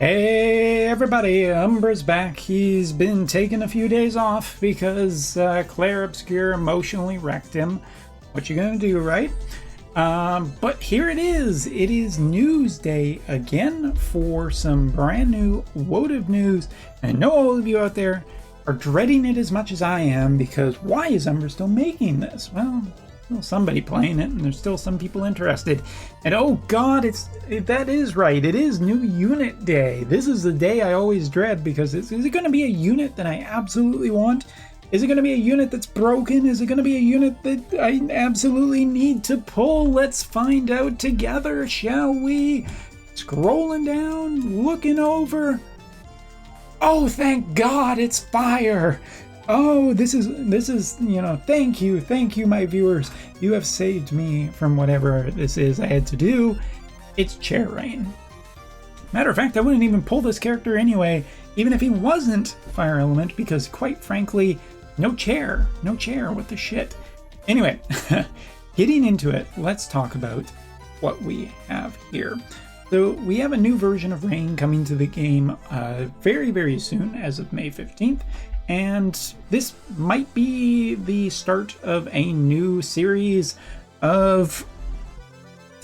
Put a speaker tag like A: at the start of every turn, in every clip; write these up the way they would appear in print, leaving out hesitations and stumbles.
A: Hey everybody, Umbra's back. He's been taking a few days off because Claire Obscure emotionally wrecked him. What you gonna do, right? But here it is. It is news day again for some brand new Wotv news. And I know all of you out there are dreading it as much as I am because why is Umbra still making this? Well, somebody playing it, and there's still some people interested. And oh god, that is right. It is new unit day. This is the day I always dread because is it going to be a unit that I absolutely want? Is it going to be a unit that's broken? Is it going to be a unit that I absolutely need to pull? Let's find out together, shall we? Scrolling down, looking over. Oh, thank God, it's fire. Oh, this is, thank you, my viewers. You have saved me from whatever this is I had to do. It's Chair Rain. Matter of fact, I wouldn't even pull this character anyway, even if he wasn't Fire Element, because quite frankly, no chair, what the shit. Anyway, getting into it, let's talk about what we have here. So we have a new version of Rain coming to the game very, very soon, as of May 15th. And this might be the start of a new series of,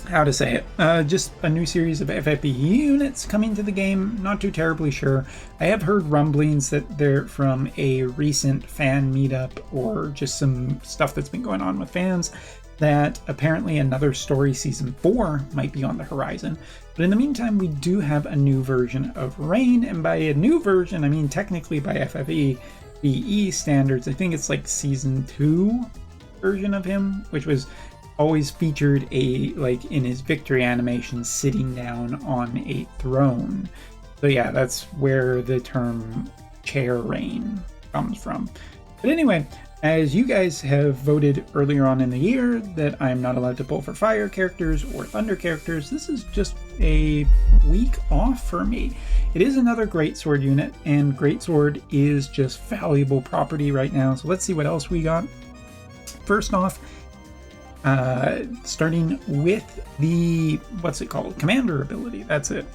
A: just a new series of FFE units coming to the game. Not too terribly sure. I have heard rumblings that they're from a recent fan meetup or just some stuff that's been going on with fans, that apparently another story season 4 might be on the horizon. But in the meantime, we do have a new version of Rain, and by a new version, I mean technically by FFE BE standards, I think it's like season 2 version of him, which was always featured in his victory animation sitting down on a throne. So yeah, that's where the term Chair Rain comes from. But anyway, as you guys have voted earlier on in the year that I'm not allowed to pull for fire characters or thunder characters, this is just a week off for me. It is another Greatsword unit, and Greatsword is just valuable property right now. So let's see what else we got. First off, starting with the, Commander ability, that's it.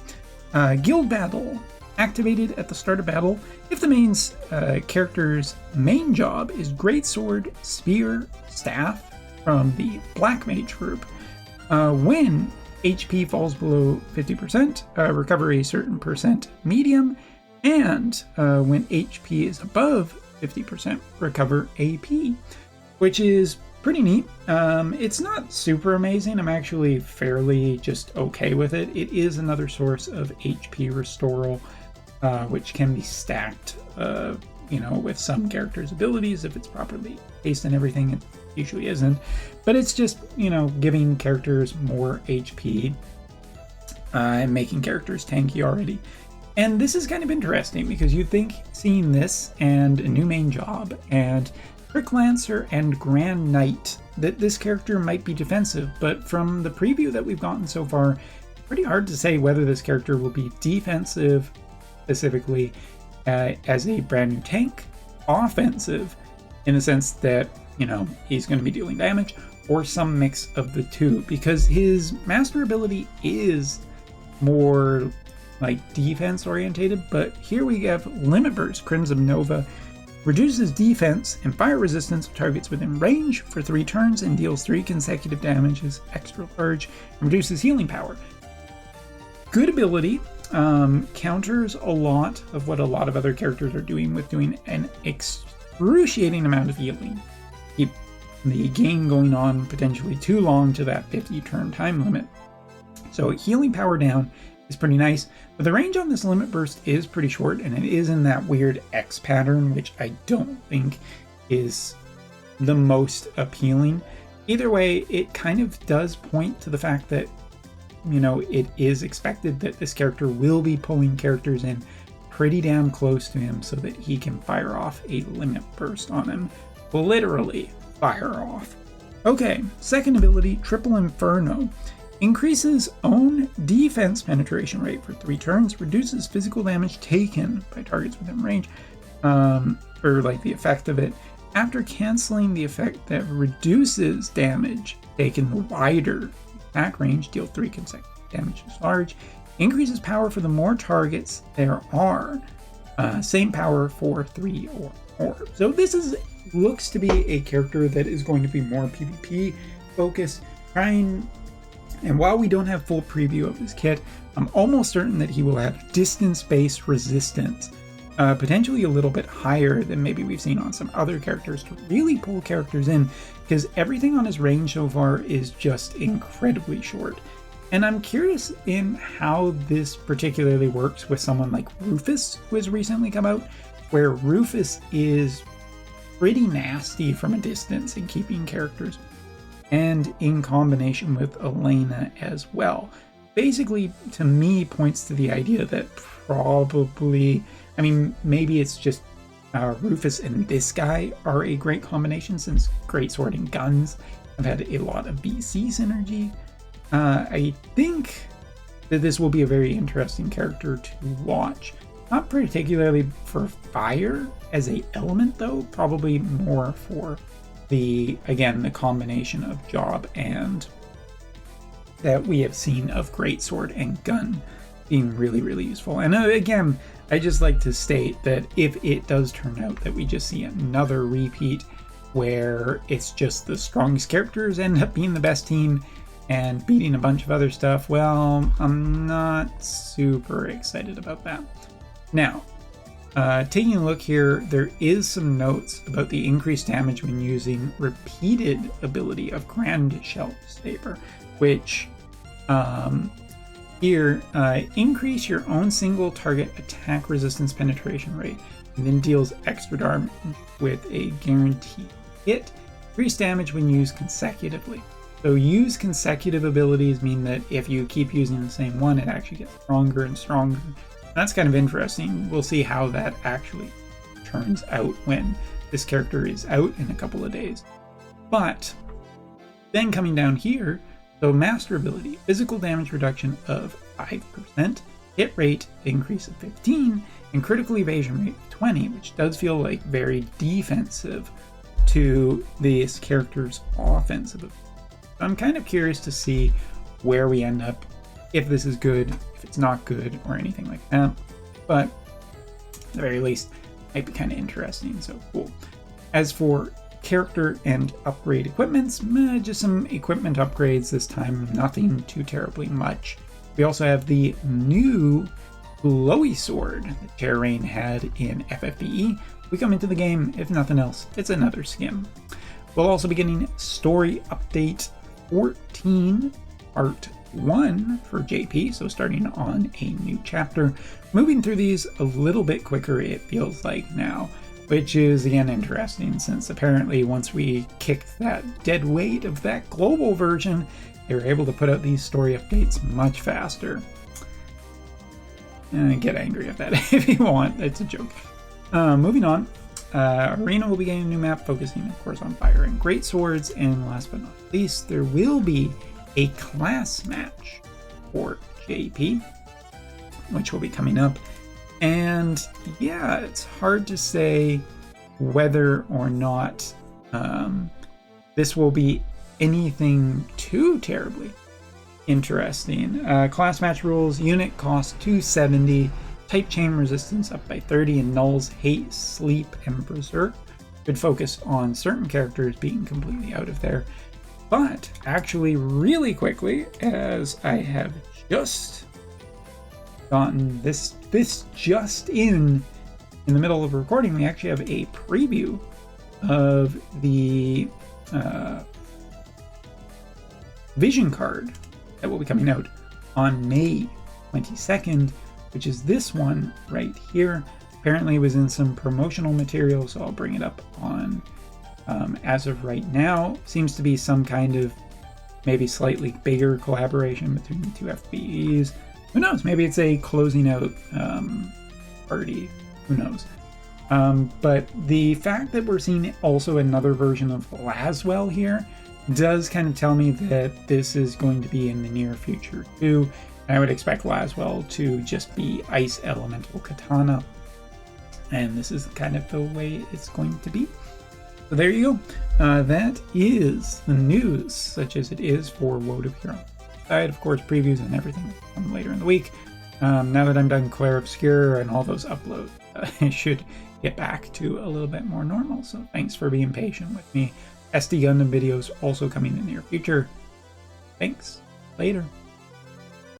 A: Guild Battle. Activated at the start of battle if the main character's main job is Greatsword, Spear, Staff from the Black Mage group. When HP falls below 50%, recover a certain percent medium, and when HP is above 50%, recover AP, which is pretty neat. It's not super amazing. I'm actually fairly just okay with it. It is another source of HP restoral, which can be stacked, with some characters' abilities if it's properly paced and everything. It usually isn't, but it's just, giving characters more HP and making characters tanky already. And this is kind of interesting because you'd think seeing this and a new main job and Prick Lancer and Grand Knight that this character might be defensive, but from the preview that we've gotten so far, pretty hard to say whether this character will be defensive specifically as a brand new tank, offensive in the sense that, he's going to be dealing damage, or some mix of the two, because his master ability is more like defense orientated. But here we have Limit Burst, Crimson Nova, reduces defense and fire resistance of targets within range for 3 turns and deals 3 consecutive damage as extra large, and reduces healing power. Good ability. Counters a lot of what a lot of other characters are doing with doing an excruciating amount of healing. Keep the game going on potentially too long to that 50 turn time limit. So healing power down is pretty nice, but the range on this Limit Burst is pretty short, and it is in that weird X pattern, which I don't think is the most appealing. Either way, it kind of does point to the fact that it is expected that this character will be pulling characters in pretty damn close to him so that he can fire off a Limit Burst on him. Literally fire off. Okay, second ability, Triple Inferno. Increases own defense penetration rate for 3 turns, reduces physical damage taken by targets within range, the effect of it. After canceling the effect that reduces damage taken wider attack range, deal 3 consecutive damage as large, Increases power for the more targets there are. Same power for 3 or more. So this looks to be a character that is going to be more PvP focused. And while we don't have full preview of his kit, I'm almost certain that he will have distance-based resistance, potentially a little bit higher than maybe we've seen on some other characters to really pull characters in, because everything on his range so far is just incredibly short. And I'm curious in how this particularly works with someone like Rufus, who has recently come out, where Rufus is pretty nasty from a distance in keeping characters, and in combination with Elena as well. Basically, to me, points to the idea that probably, I mean, maybe it's just Rufus and this guy are a great combination, since Greatsword and Guns have had a lot of BC synergy. I think that this will be a very interesting character to watch. Not particularly for fire as a element though, probably more for the combination of job and that we have seen of Greatsword and Gun being really, really useful. And again, I just like to state that if it does turn out that we just see another repeat where it's just the strongest characters end up being the best team and beating a bunch of other stuff, well, I'm not super excited about that. Now, taking a look here, there is some notes about the increased damage when using repeated ability of Grand Shelf Saber, which here, increase your own single target attack resistance penetration rate, and then deals extra damage with a guaranteed hit. Increase damage when used consecutively. So use consecutive abilities mean that if you keep using the same one, it actually gets stronger and stronger. That's kind of interesting. We'll see how that actually turns out when this character is out in a couple of days. But then coming down here, so master ability, physical damage reduction of 5%, hit rate increase of 15, and critical evasion rate of 20, which does feel like very defensive to this character's offensive ability. I'm kind of curious to see where we end up, if this is good, if it's not good, or anything like that. But at the very least, it might be kind of interesting, so cool. As for character and upgrade equipments, just some equipment upgrades this time, nothing too terribly much. We also have the new glowy sword that Terrain had in FFBE. We come into the game, if nothing else, it's another skim. We'll also be getting story update 14 part 1 for JP, so starting on a new chapter. Moving through these a little bit quicker, it feels like now, which is again interesting, since apparently once we kicked that dead weight of that global version, they were able to put out these story updates much faster. Get angry at that if you want, it's a joke. Moving on. Arena will be getting a new map focusing, of course, on fire and great swords, and last but not least, there will be a class match for JP, which will be coming up. And yeah, it's hard to say whether or not this will be anything too terribly interesting. Class match rules: unit cost 270. Type chain resistance up by 30, and nulls, hate, sleep, and berserk. Could focus on certain characters being completely out of there. But actually, really quickly, as I have just gotten this just in the middle of recording, we actually have a preview of the vision card that will be coming out on May 22nd. Which is this one right here. Apparently it was in some promotional material, so I'll bring it up on, as of right now, seems to be some kind of maybe slightly bigger collaboration between the two FBEs. Who knows, maybe it's a closing out party, who knows. But the fact that we're seeing also another version of Laswell here does kind of tell me that this is going to be in the near future too. I would expect Laswell to just be Ice Elemental Katana, and this is kind of the way it's going to be. So there you go. That is the news, such as it is for Wotv here on side, of course, previews and everything will come later in the week. Now that I'm done Claire Obscure and all those uploads, I should get back to a little bit more normal. So thanks for being patient with me. SD Gundam videos also coming in the near future. Thanks. Later.